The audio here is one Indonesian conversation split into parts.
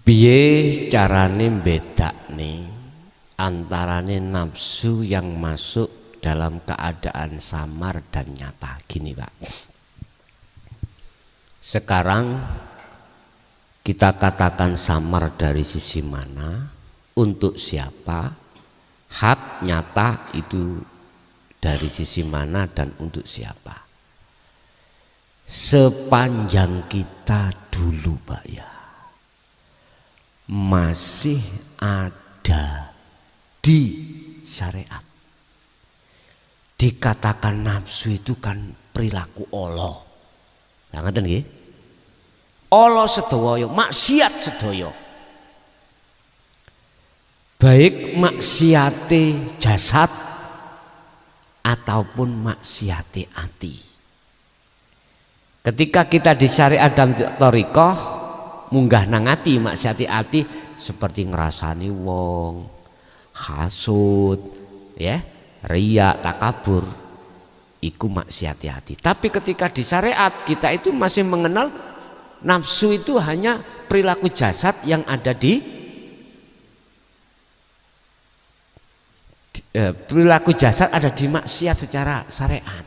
Piye carane bedakne antarane nafsu yang masuk dalam keadaan samar dan nyata? Gini Pak, sekarang kita katakan samar dari sisi mana, untuk siapa, hak nyata itu dari sisi mana dan untuk siapa. Sepanjang kita dulu Pak ya masih ada di syariat, dikatakan nafsu itu kan perilaku Allah. Nah, ngeten nggih. Allah sedaya, maksiat sedaya. Baik maksiate jasad ataupun maksiate ati. Ketika kita di syariat dan thariqah munggah nang ati, maksiati ati seperti ngrasani wong, hasud, ya, riya, takabur, iku maksiati ati. Tapi ketika di syariat kita itu masih mengenal nafsu itu hanya perilaku jasad yang ada di perilaku jasad ada di maksiat secara syariat.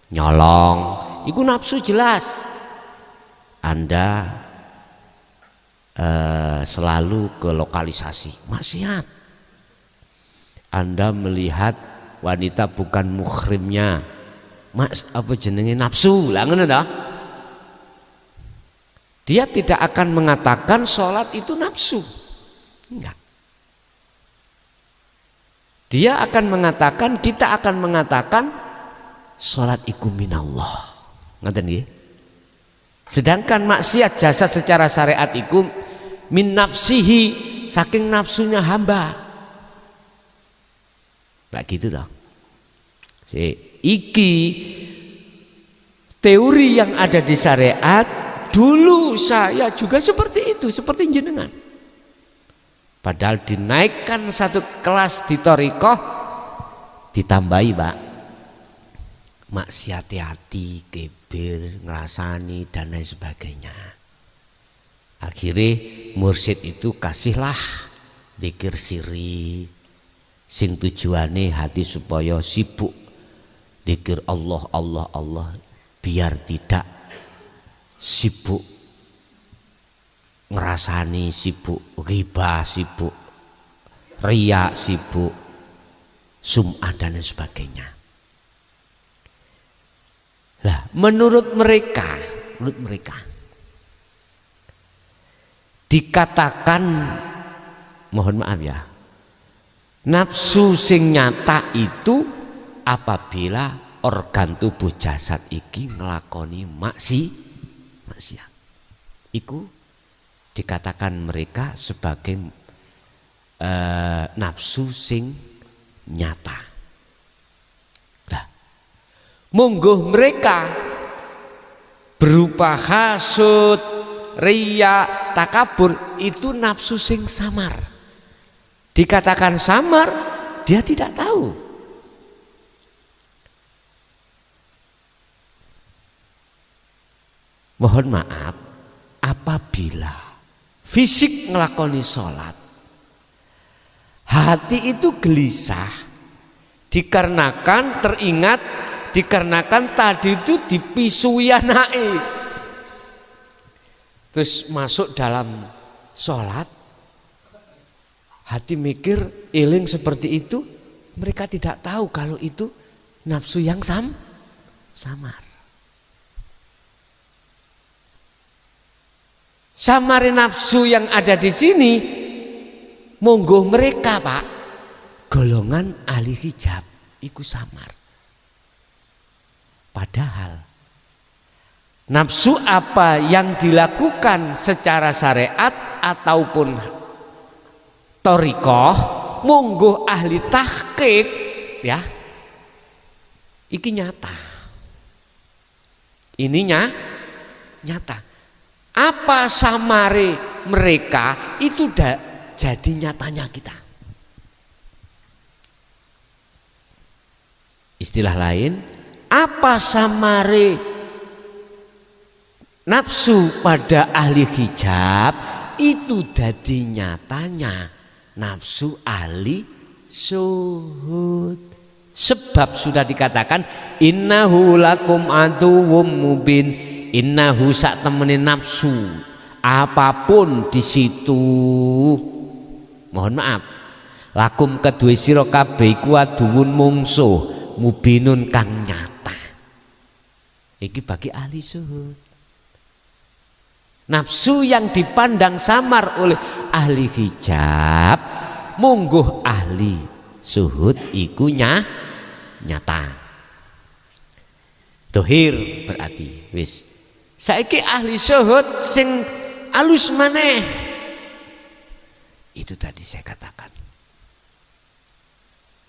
Nyolong, iku nafsu jelas. Anda selalu ke lokalisasi maksiat. Anda melihat wanita bukan muhrimnya, apa jenenge nafsu lah, ngono dah. Dia tidak akan mengatakan sholat itu nafsu, enggak. Dia akan mengatakan, kita akan mengatakan sholat iku minallah, ngoten nggih. Sedangkan maksiat jasad secara syariat iku min nafsihi, saking nafsunya hamba. Nah gitu toh. Iki teori yang ada di syariat. Dulu saya juga seperti itu, seperti jenengan. Padahal dinaikkan satu kelas di thariqah, ditambahi Pak, maksiat hati, kibir, ngerasani dan lain sebagainya. Akhirnya mursyid itu kasihlah zikir siri, sing tujuane hati supaya sibuk zikir Allah Allah Allah, biar tidak sibuk ngerasani, sibuk ghibah, sibuk riya, sibuk sum'ah dan lain sebagainya. Lah, menurut mereka dikatakan, mohon maaf ya, nafsu sing nyata itu apabila organ tubuh jasad iki ngelakoni maksiat. Iku dikatakan mereka sebagai nafsu sing nyata. Nah, monggo mereka berupa hasud, riya, takabur itu nafsu sing samar. Dikatakan samar, dia tidak tahu. Mohon maaf, apabila fisik ngelakoni sholat, hati itu gelisah dikarenakan teringat, dikarenakan tadi itu dipisui anake. Terus masuk dalam sholat, hati mikir, eling seperti itu, mereka tidak tahu kalau itu nafsu yang samar. Samari nafsu yang ada di sini, monggo mereka Pak, golongan ahli hijab, iku samar. Padahal nafsu apa yang dilakukan secara syariat ataupun thariqah, monggo ahli tahqiq ya, iki nyata. Ininya nyata. Apa samare mereka itu jadi nyatanya kita. Istilah lain, apa samare nafsu pada ahli hijab itu dadi nyatanya nafsu ahli syuhud. Sebab sudah dikatakan innahu lakum aduwwum mubin, innahu sak temene nafsu apapun di situ, mohon maaf, lakum kedue sira kabeh iku aduwun mungsuh mubinun kang nyata. Iki bagi ahli syuhud. Nafsu yang dipandang samar oleh ahli hijab, mungguh ahli syuhud iku nyata. Dohir berarti wis. Saiki ahli syuhud sing alus maneh. Itu tadi saya katakan.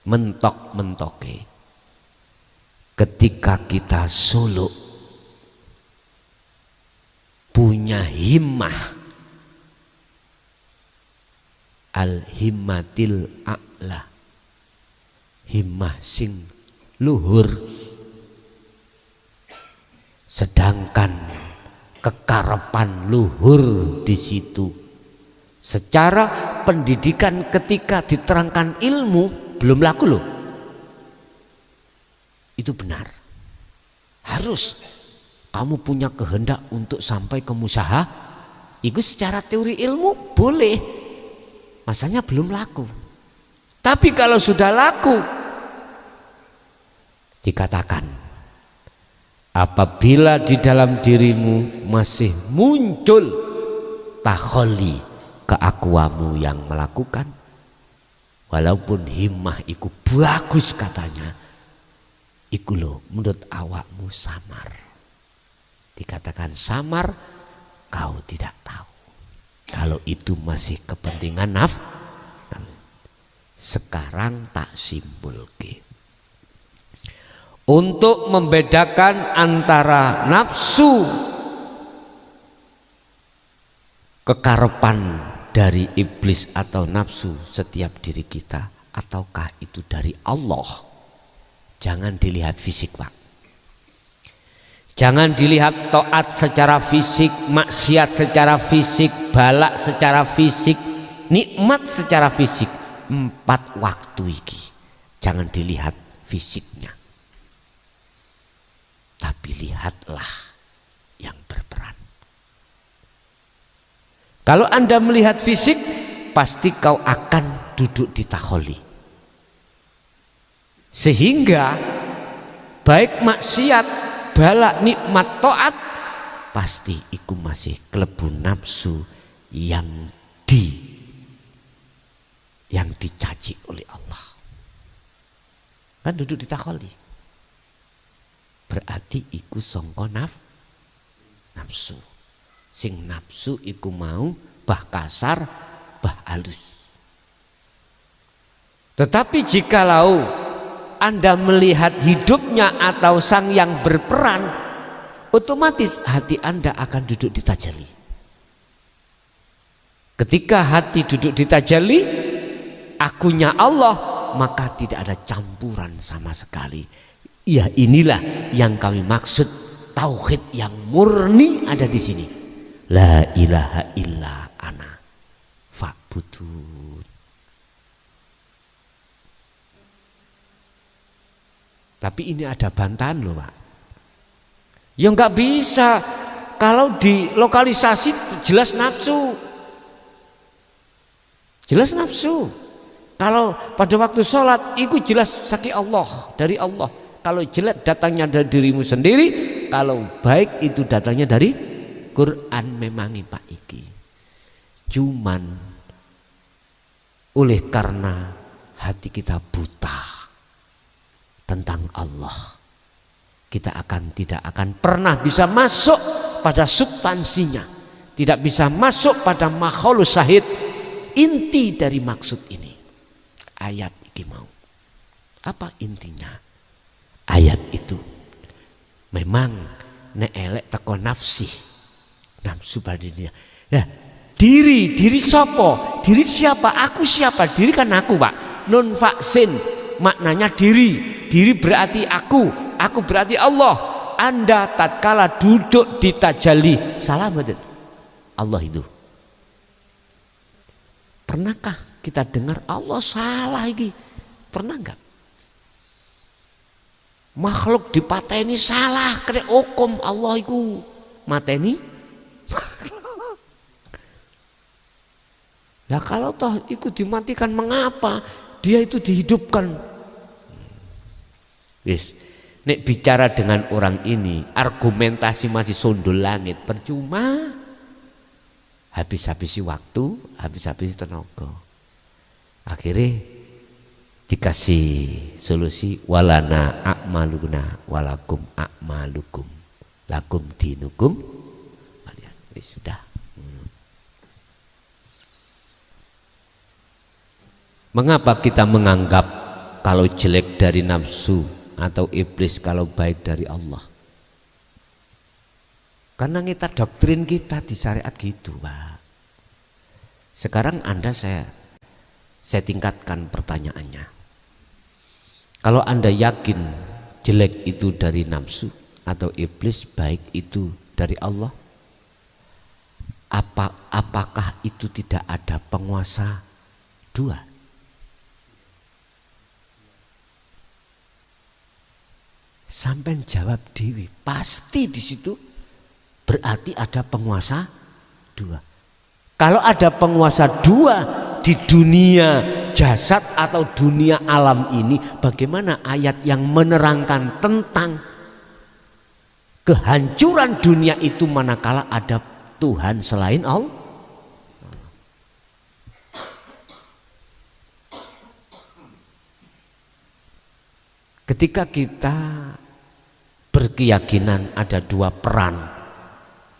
Mentok-mentoke. Ketika kita suluk punya himmah al-himmatil a'la, himmah sing luhur, sedangkan kekarepan luhur di situ. Secara pendidikan ketika diterangkan ilmu belum laku loh. Itu benar. Harus kamu punya kehendak untuk sampai ke musaha, itu secara teori ilmu boleh. Masanya belum laku. Tapi kalau sudah laku, dikatakan apabila di dalam dirimu masih muncul takholi, keakuamu yang melakukan, walaupun himmah itu bagus katanya, iku loh menurut awakmu samar. Dikatakan samar, kau tidak tahu kalau itu masih kepentingan nafsu. Sekarang tak simpulke. Untuk membedakan antara nafsu kekarepan dari iblis atau nafsu setiap diri kita, ataukah itu dari Allah. Jangan dilihat fisik, Pak. Jangan dilihat taat secara fisik, maksiat secara fisik, balak secara fisik, nikmat secara fisik. 4 waktu iki jangan dilihat fisiknya, tapi lihatlah yang berperan. Kalau Anda melihat fisik, pasti kau akan duduk di takholi, sehingga baik maksiat, balak, nikmat, taat, pasti iku masih kelebu nafsu yang dicaci oleh Allah. Kan duduk di takholi, berarti iku sangka nafsu. Sing nafsu iku mau bah kasar, bah halus. Tetapi jikalau Anda melihat hidupnya atau sang yang berperan, otomatis hati Anda akan duduk di tajalli. Ketika hati duduk di tajalli, akunya Allah, maka tidak ada campuran sama sekali. Ya, inilah yang kami maksud tauhid yang murni ada di sini. La ilaha illa ana fa'budun. Tapi ini ada bantahan loh, Pak. Ya nggak bisa. Kalau di lokalisasi jelas nafsu. Jelas nafsu. Kalau pada waktu sholat itu jelas saki Allah, dari Allah. Kalau jelek datangnya dari dirimu sendiri, kalau baik itu datangnya dari Quran. Memangi Pak iki. Cuman oleh karena hati kita buta tentang Allah, kita tidak akan pernah bisa masuk pada substansinya, tidak bisa masuk pada makhluk syahid, inti dari maksud ini. Ayat iki mau apa intinya? Ayat itu memang nek elek teko nafsi, nafsu pada dirinya. Nah, diri siapa? Diri siapa? Aku siapa? Diri kan aku, Pak. Non vaksin maknanya diri. Diri berarti aku berarti Allah. Anda tatkala duduk di tajalli, salah betul. Allah itu. Pernahkah kita dengar Allah salah iki? Pernah enggak? Makhluk dipateni salah, kena hukum Allah iku mateni. Nah kalau toh itu dimatikan, mengapa dia itu dihidupkan? Wis, nek bicara dengan orang ini, argumentasi masih sundul langit, percuma. Habis-habisi waktu, habis-habisi tenaga. Akhirnya dikasih solusi, walana a'maluna walakum a'malukum lakum dinukum. Wis sudah. Mengapa kita menganggap kalau jelek dari nafsu atau iblis, kalau baik dari Allah? Karena kita doktrin kita di syariat gitu, Pak. Sekarang Anda saya tingkatkan pertanyaannya. Kalau Anda yakin jelek itu dari nafsu atau iblis, baik itu dari Allah, apakah itu tidak ada penguasa dua? Sampai jawab dewi, pasti di situ berarti ada penguasa dua. Kalau ada penguasa dua di dunia jasad atau dunia alam ini, bagaimana ayat yang menerangkan tentang kehancuran dunia itu manakala ada Tuhan selain Allah? Ketika kita berkeyakinan ada dua peran,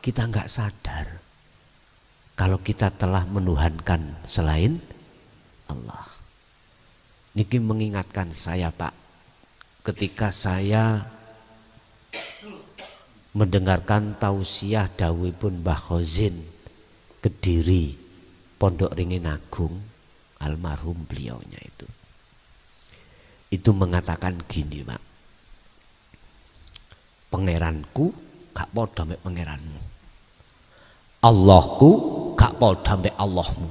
kita nggak sadar kalau kita telah menuhankan selain Allah. Niki mengingatkan saya, Pak, ketika saya mendengarkan tausiah dawuhipun Mbah Khozin Kediri Pondok Ringin Agung, almarhum beliaunya itu mengatakan gini, Pak, pangeranku gak padha mek pangeranmu, Allahku gak padha mek Allahmu.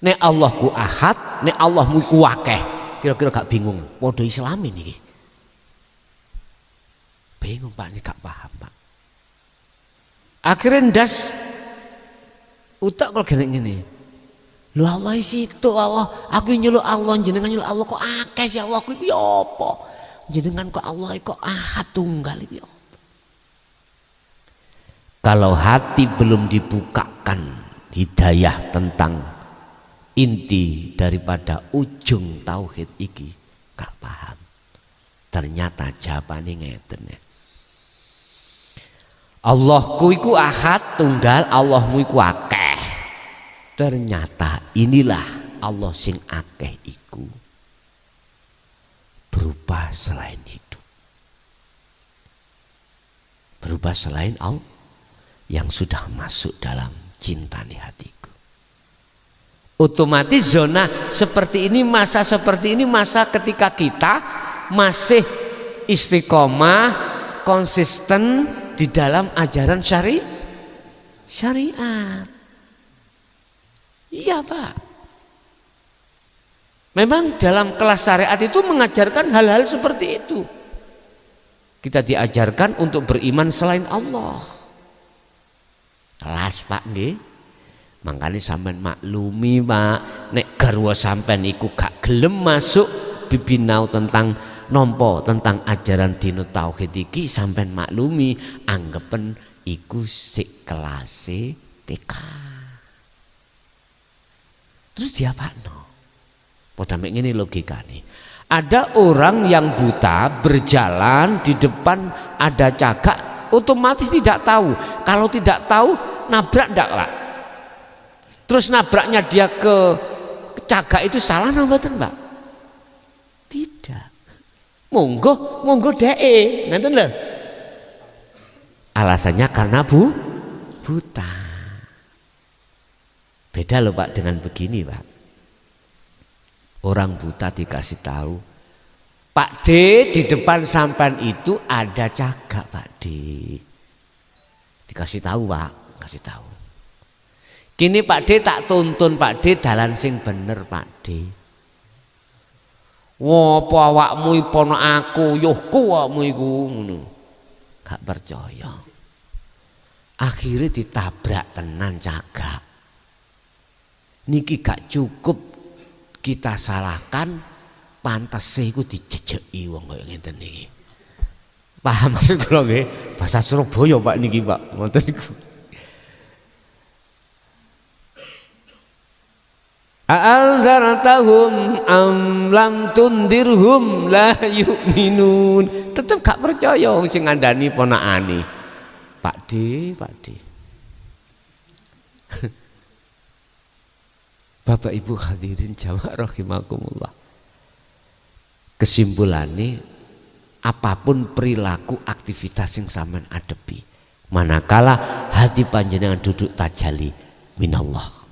Nek Allahku ahad, nek Allahmu iku akeh, kira-kira gak bingung padha Islami niki. Bingung, Pak, ini gak paham, Pak. Akhirnya ndas utak kalau gini ngene. Lho Allah situ Allah, aku nyeluk Allah, jenengan nyeluk Allah kok akeh sih Allah, aku iki apa? Jenengan kok Allah kok ahad tunggal iki apa? Kalau hati belum dibukakan hidayah tentang inti daripada ujung tauhid iki, gak paham. Ternyata jawabannya ngeten ya. Allahku iku ahad tunggal, Allahmu iku akeh. Ternyata inilah Allah sing akeh iku berubah selain hidup, berubah selain Allah yang sudah masuk dalam cintane hatiku. Otomatis zona seperti ini, masa seperti ini, masa ketika kita masih istiqomah konsisten di dalam ajaran syariat. Iya, Pak. Memang dalam kelas syariat itu mengajarkan hal-hal seperti itu. Kita diajarkan untuk beriman selain Allah. Kelas, Pak, nggih. Makanya sampean maklumi, Pak, nek garwa sampean iku gak gelem masuk bibinau tentang nompo tentang ajaran dino tauhid iki, sampean maklumi anggepen iku sik kelase TK. Terus diapakno? Padha mek ngene logikane. Ada orang yang buta berjalan di depan ada cagak, otomatis tidak tahu. Kalau tidak tahu nabrak ndak, Pak? Terus nabraknya dia ke cagak itu salah mboten, Pak? Tidak. Monggo dhek, ngeten lho. Alasannya karena buta. Beda loh, Pak, dengan begini, Pak. Orang buta dikasih tahu, Pak D, di depan sampan itu ada cagak, Pak D. Dikasih tahu, Pak, kasih tahu. Kini Pak D tak tuntun Pak D dalan sing bener Pak D. Ngopo awakmu ipono aku, yuhku awakmu iku ngono. Gak percaya. Akhirnya ditabrak tenan cagak. Niki gak cukup kita salahkan, pantes iku dijejeki wong kaya ngenten niki. Paham maksud kula nggih? Bahasa Surabaya Pak niki Pak, ngoten niku. A'anzartahum am lam tundirhum la yu'minun. Tetep gak percaya wong sing ngandani ponakane. Pak D. Bapak Ibu hadirin jamaah rahimakumullah. Kesimpulannya apapun perilaku aktivitas yang sampean adepi, manakala hati panjenengan duduk tajalli minallah.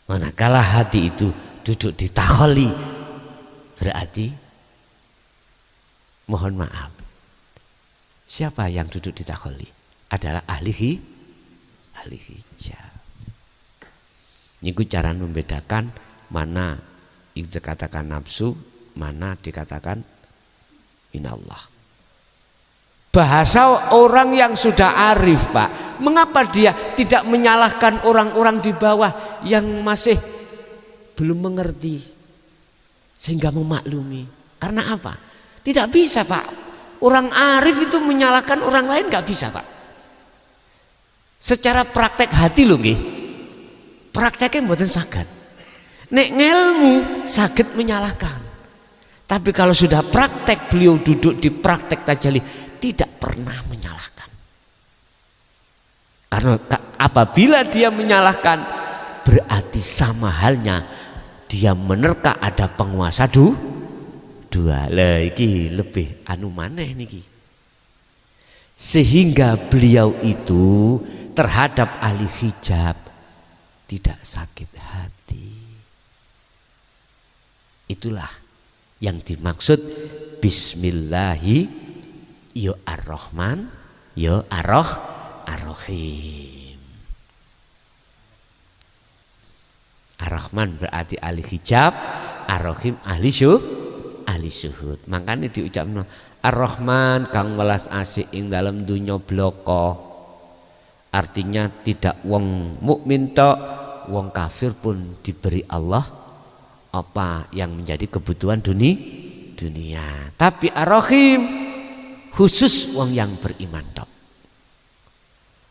Manakala hati itu duduk di takhalli, berarti mohon maaf, siapa yang duduk di takhalli adalah ahli hijab. Ini cara membedakan mana dikatakan nafsu, mana dikatakan minallah. Bahasa orang yang sudah arif Pak, mengapa dia tidak menyalahkan orang-orang di bawah yang masih belum mengerti sehingga memaklumi? Karena apa? Tidak bisa Pak. Orang arif itu menyalahkan orang lain gak bisa Pak. Secara praktek hati loh nggih. Prakteknya mboten saged. Nek ngelmu saged menyalahkan. Tapi kalau sudah praktek, beliau duduk di praktek tajalli, tidak pernah menyalahkan. Karena apabila dia menyalahkan, berarti sama halnya dia menerka ada penguasa dua. Lah iki lebih anu maneh niki. Sehingga beliau itu terhadap ahli hijab tidak sakit hati. Itulah yang dimaksud bismillahi ya ar-Rahman ya ar-Rahim. Ar-Rahman berarti ahli hijab, ar-Rahim ahli syuhud. Makanya diucapkan ar-Rahman kang welas asih ing dalam dunya bloko. Artinya tidak wong mukmin tok, wong kafir pun diberi Allah apa yang menjadi kebutuhan dunia. Tapi ar-Rahim khusus wong yang beriman tok.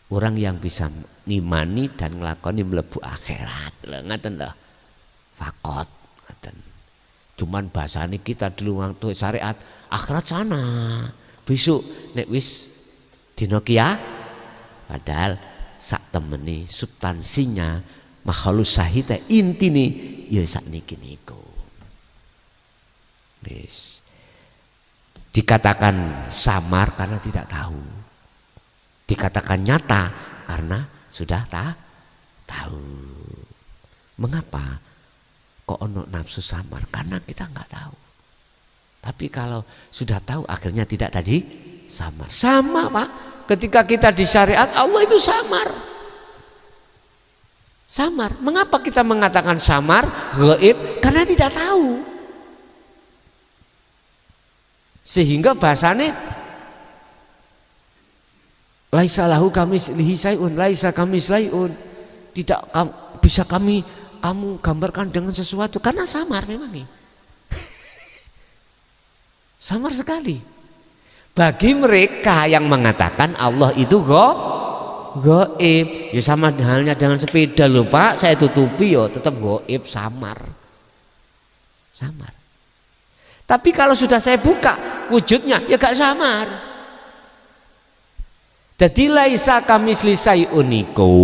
Orang yang bisa ngimani dan nglakoni mlebu akhirat. Lho ngaten lho. Fakot ngaten. Cuman bahasane kita dulu waktu syariat akhirat sana. Besok nek wis dina kiamat, padahal sak temene substansinya makhluk sahite intine ya sak niki niku. Wis. Dikatakan samar karena tidak tahu, dikatakan nyata karena sudah tahu. Mengapa kok ono nafsu samar? Karena kita nggak tahu. Tapi kalau sudah tahu akhirnya tidak tadi samar. Sama Pak, ketika kita di syariat Allah itu samar. Mengapa kita mengatakan samar, gaib? Karena tidak tahu. Sehingga bahasane laisa lahu kamitslihi syai'un, laisa kamitslihi, tidak bisa kamu gambarkan dengan sesuatu karena samar memang. Samar sekali. Bagi mereka yang mengatakan Allah itu gaib, ya sama halnya dengan sepeda loh Pak, saya tutupi ya tetap gaib, samar. Tapi kalau sudah saya buka wujudnya ya gak samar. Jadi laisa kamitsli syai'un niku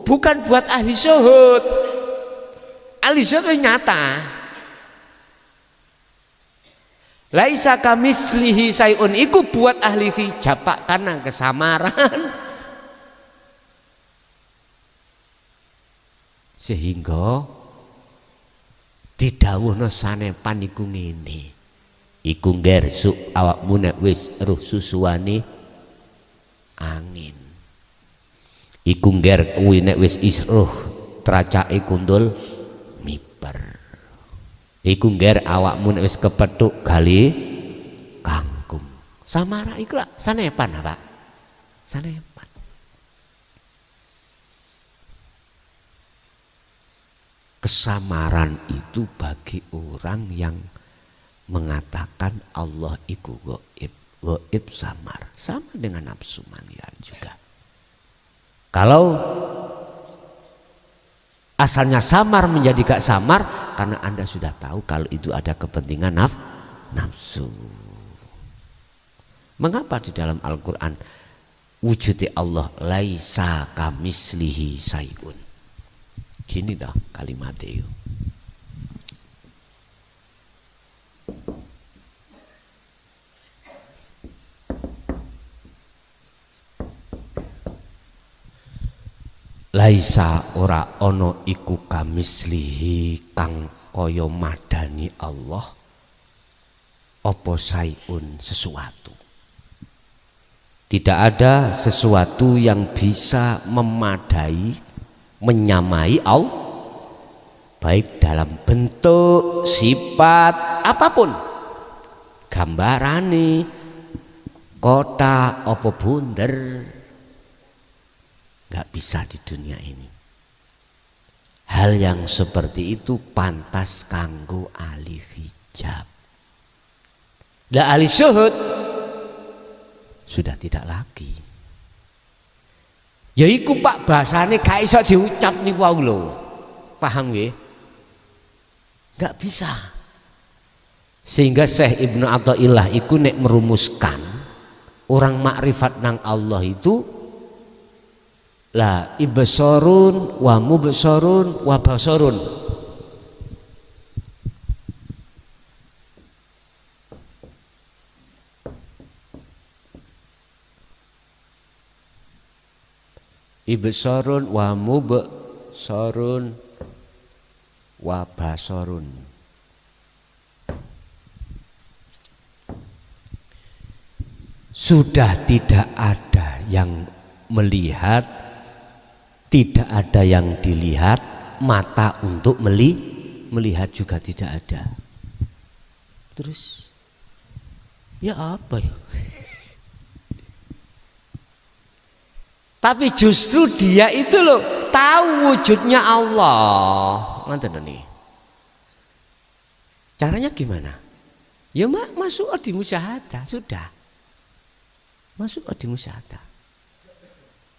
bukan buat ahli syuhud. Ahli syuhud nyata. Laisa kamitslihi syai'un iku buat ahli hijab Pak, karena kesamaran. Sehingga didhawuhna sanepan iku ngene. Iku ngersuk awakmu nek wis ruh susuane angin. Iku ngger kuwi nek wis isruh tracake kundul miber. Iku ngger awakmu nek wis kepethuk gali kangkung. Samara iku lak sanepan apa? Sanepan. Kesamaran itu bagi orang yang mengatakan Allah iku gaib. Gaib samar, sama dengan nafsu mania juga. Kalau asalnya samar menjadi gak samar karena Anda sudah tahu kalau itu ada kepentingan nafsu. Mengapa di dalam Al-Quran wujudnya Allah laisa kamislihi sayun? Gini dah kalimatnya yuk. Laisa ora ono iku kamislihi kang kaya madani Allah apa sayun sesuatu. Tidak ada sesuatu yang bisa memadai, menyamai Allah, baik dalam bentuk, sifat, apapun. Gambarane, kota, apa bunder, gak bisa di dunia ini. Hal yang seperti itu pantas kanggo ahli hijab. Lah ahli syuhud sudah tidak lagi. Ya iku Pak bahasane gak iso diucap niku wae lho. Paham nggih? Gak bisa. Sehingga Syekh Ibnu Athaillah iku nek merumuskan orang makrifat nang Allah itu la ibsarun wa mubsarun wa basarun. Ibsarun wa mubsarun wa basarun. Sudah tidak ada yang melihat, tidak ada yang dilihat, mata untuk melihat juga tidak ada. Terus ya apa ya? Tapi justru dia itu loh tahu wujudnya Allah. Ngerti nih? Caranya gimana? Ya masuk di musyahadah sudah. Masuk di musyahadah.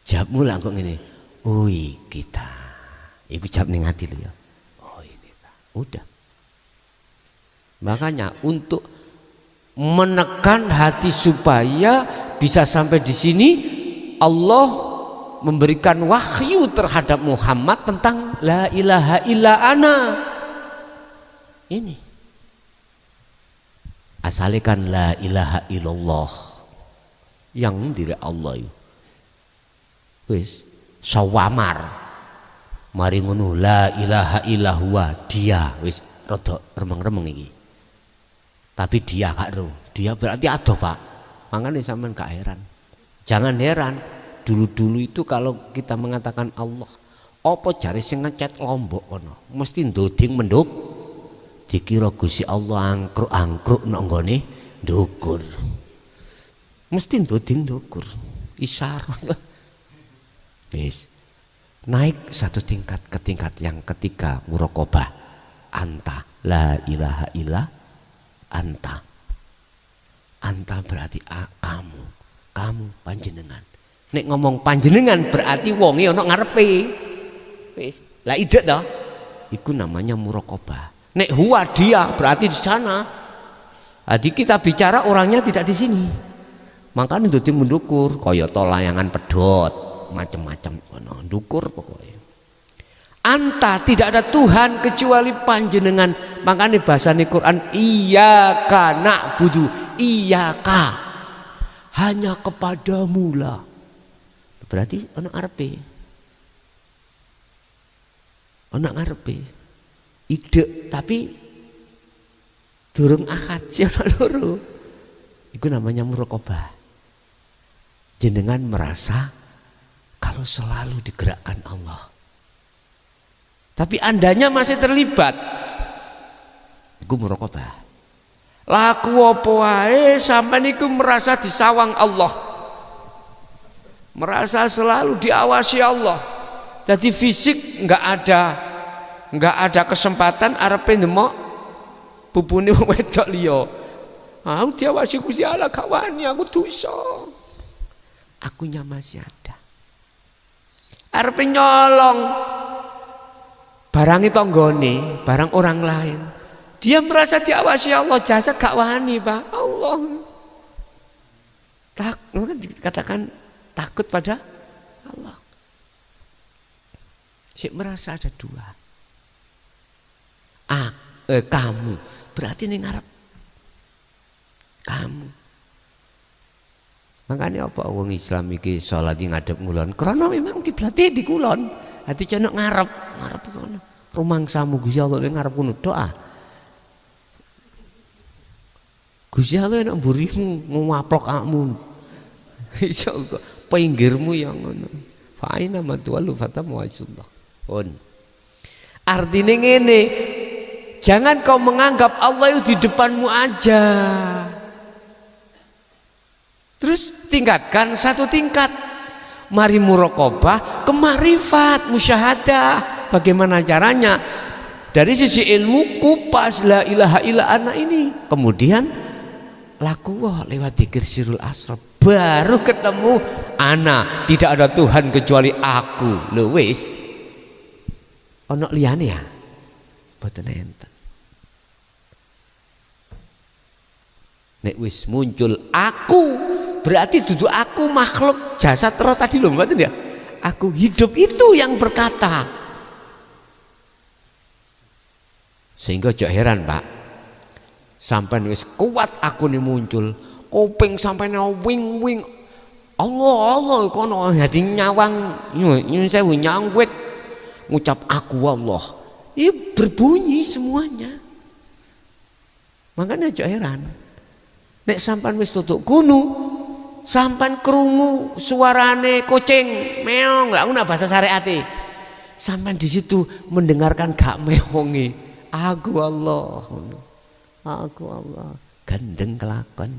Jawabmu lah kok ini. Ui kita. Iku jawab ning ati lho ya. Oh ini ta. Udah. Makanya untuk menekan hati supaya bisa sampai di sini Allah memberikan wahyu terhadap Muhammad tentang la ilaha illa ana. Ini asalikan la ilaha illallah yang diri Allah itu wis sawamar mari ngono la ilaha illallah dia wis rada remeng-remeng iki. Tapi dia gak ro, dia berarti adoh Pak. Makanya sampean gak heran. Jangan heran. Dulu-dulu itu kalau kita mengatakan Allah, apa jare sing ngecet Lombok kono, mesti ndoding menduk. Dikira Gusti Allah angkruk-angkruk nang nggone ndukur. Mesti ndoding ndukur. Isyarat. Wis. Naik satu tingkat ke tingkat yang ketiga muraqabah. Anta la ilaha illa anta. Anta berarti kamu panjenengan. Nek ngomong panjenengan berarti wonge ana ngarepe. Wis, lah ide toh. Iku namanya muraqabah. Nek huwa dia berarti di sana. Jadi kita bicara orangnya tidak di sini. Makanya dadi mendukur kaya to layangan pedhot, macam-macam ngono, ndukur pokoknya. Anta tidak ada Tuhan kecuali panjenengan. Makanya bahasane Quran iyyaka na'budu, iyyaka hanya kepadamu lah. Berarti anak ngarepe ide tapi durung akad si anak loro. Itu namanya muraqabah. Jenengan merasa kalau selalu digerakkan Allah. Tapi andanya masih terlibat, iku muraqabah. Laku apa wae sampean iku merasa disawang Allah, merasa selalu diawasi Allah. Jadi fisik nggak ada kesempatan arepe nemok bubune wedok liya. Aku diawasi Gusti Allah gak wani, aku dosa. Akunya masih ada. Arepe nyolong barang tanggane, barang orang lain. Dia merasa diawasi Allah, jasad gak wani, Pak. Allah. Katakan takut pada Allah. Sik merasa ada dua. Kamu berarti ning ngarep kamu. Makanya apa wong Islam iki salat di ngadep ngulon? Karena memang kiblate di kulon. Hati cenok ngarep kono. Rumangsamu Gusti Allah ning ngarep kono doa. Gusti Allah nek mburimu ngwaplok akmu. Insyaallah pinggirmu yang ngono. Fa aina matwalu fatamu wajhullah. Artinya ngene, jangan kau menganggap Allah itu di depanmu aja. Terus tingkatkan satu tingkat. Mari muraqabah ke marifat, musyahadah. Bagaimana caranya? Dari sisi ilmu kupas la ilaha illa ana ini. Kemudian laku lewat dzikir sirul asrar. Baru ketemu ana, tidak ada Tuhan kecuali aku. Lho wis. Ono liyane ya? Mboten enten. Nek wis muncul aku, berarti duduk aku makhluk jasad roh tadi loh, mboten ya? Aku hidup itu yang berkata. Sehingga jok heran, Pak. Sampai wis kuat aku nih muncul, kuping sampai wing Allah kono hati nyawang nyun sewu nyangwet ngucap aku Allah. Ini berbunyi semuanya. Makanya jok heran. Nek sampan wis tutuk kuno, sampan krungu suarane kucing meong, lah ngono bahasa syariate. Sampan di situ mendengarkan gak meongi, aku Allah. Aku Allah. Gendeng kelakon.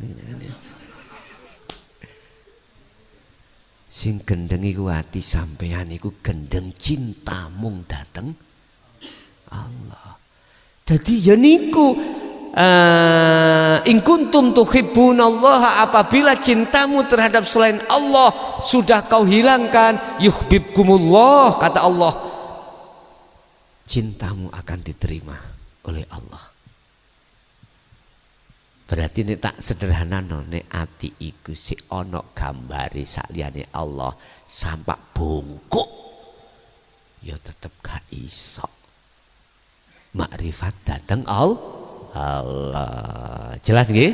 Sing gendeng iku ati sampeyan iku gendeng cinta mung dateng Allah. Jadi ya niku in kuntum tuhibbunallaha, apabila cintamu terhadap selain Allah sudah kau hilangkan, yuhibbukumullah, kata Allah, cintamu akan diterima oleh Allah. Berarti ini tak sederhana nek ati iku si ono gambari sakliyane Allah sampak bungkuk ya tetep gak iso makrifat dateng Allah. Jelas nggih?